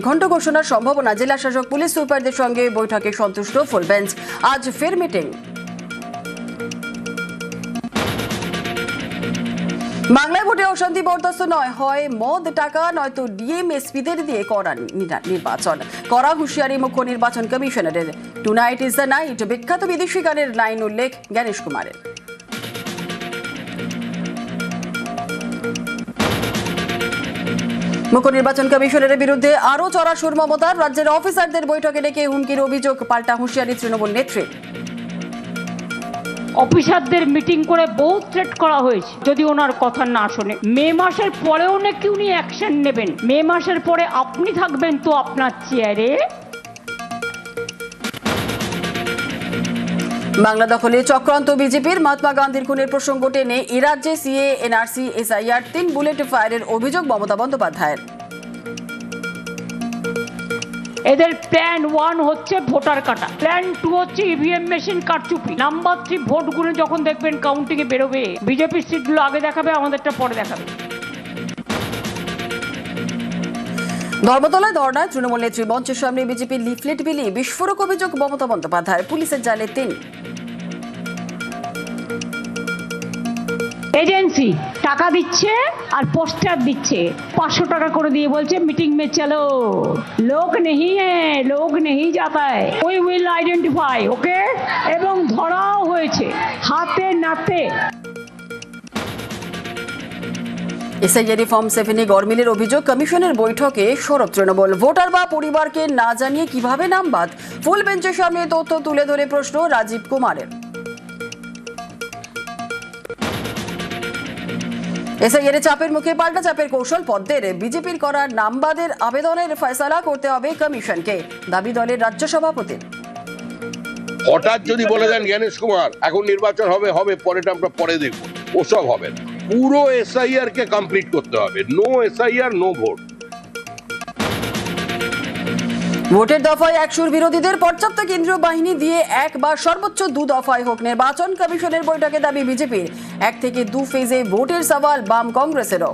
ঘণ্টা ঘোষণার সম্ভাবনা। জেলা শাসক পুলিশ সুপারদের সঙ্গে বৈঠকে সন্তুষ্ট ফুল বেঞ্চ। আজ ফের মিটিং। বাংলায় ভোটে অশান্তি বরদাস্ত নয়, হয় মদ টাকা নয়তো ডিএম এসপিদের দিয়ে করা নির্বাচন। করা হুঁশিয়ারি মুখ্য নির্বাচন কমিশনারের। টুনাইট ইজ দ্য নাইট বিখ্যাত বিদেশি গানের লাইন উল্লেখ জ্ঞানেশ কুমারের। মুখ্য নির্বাচন কমিশনারের বিরুদ্ধে আরও চড়া সুর মমতার। রাজ্যের অফিসারদের বৈঠকে ডেকে হুমকির অভিযোগ, পাল্টা হুঁশিয়ারি তৃণমূল নেত্রী। অফিসারদের মিটিং করে বহু থ্রেট করা হয়েছে, যদি ওনার কথা না শোনে। মে মাসের পরেও নাকি উনি অ্যাকশন নেবেন। মে মাসের পরে আপনি থাকবেন তো আপনার চেয়ারে। বাংলা দখলে চক্রান্ত বিজেপির। মহাত্মা গান্ধীর খুনের প্রসঙ্গ টেনে এ রাজ্যে সিএ, এনআরসি, এসআইআর 3 বুলেট ফায়ারের অভিযোগ মমতা বন্দ্যোপাধ্যায়ের। এদের প্ল্যান 1 হচ্ছে ভোটার কাটা, প্ল্যান 2 হচ্ছে ইভিএম মেশিন কারচুপি, নাম্বার 3 ভোটগুলো যখন দেখবেন কাউন্টিং এ বেরোবে, বিজেপির সিটগুলো আগে দেখাবে, আমাদেরটা পরে দেখাবে। ধর্মতলায় ধর্নায় তৃণমূল নেত্রী। মঞ্চের সামনে বিজেপির লিফলেট বিলি বিস্ফোরক অভিযোগ মমতা বন্দ্যোপাধ্যায়। পুলিশের জালে 3। এজেন্সি টাকা দিচ্ছে আর পোস্টার দিচ্ছে, 500 টাকা করে দিয়ে বলছে মিটিং মে চলো। লোক নেই হ্যাঁ, লোক নেই যাতা হ্যায়, উই উইল আইডেন্টিফাই, ওকে। এবং ধরাও হয়েছে হাতে নাতে। এসআইআর ফর্ম 7 গরমিলের অভিযোগ। কমিশনের বৈঠকে সরব তৃণমূল। ভোটার বা পরিবারকে না জানিয়ে কিভাবে নাম বাদ? ফুল বেঞ্চের সামনে তথ্য তুলে ধরে প্রশ্ন রাজীব কুমারের। এসআইআর চাপের মুখে পাল্টা চাপের কৌশল পদ্মের। বিজেপির করা নামবাদের আবেদনের ফয়সালা করতে হবে কমিশনকে, দাবি দলের রাজ্য সভাপতির। হঠাৎ যদি বলে দেন জ্ঞানেশ কুমার এখন নির্বাচন হবে হবে পরেটা আমরা পরে দেখবো, ওসব হবে না। পুরো এসআইআর কে কমপ্লিট করতে হবে। No SIR no vote. ভোটের দফায় একসুর বিরোধীদের। পর্যাপ্ত কেন্দ্রীয় বাহিনী দিয়ে 1 বা সর্বোচ্চ 2 দফায় হোক নির্বাচন। কমিশনের বৈঠকে দাবি বিজেপির। 1 থেকে 2 ফেজে ভোটের সওয়াল বাম কংগ্রেসেরও।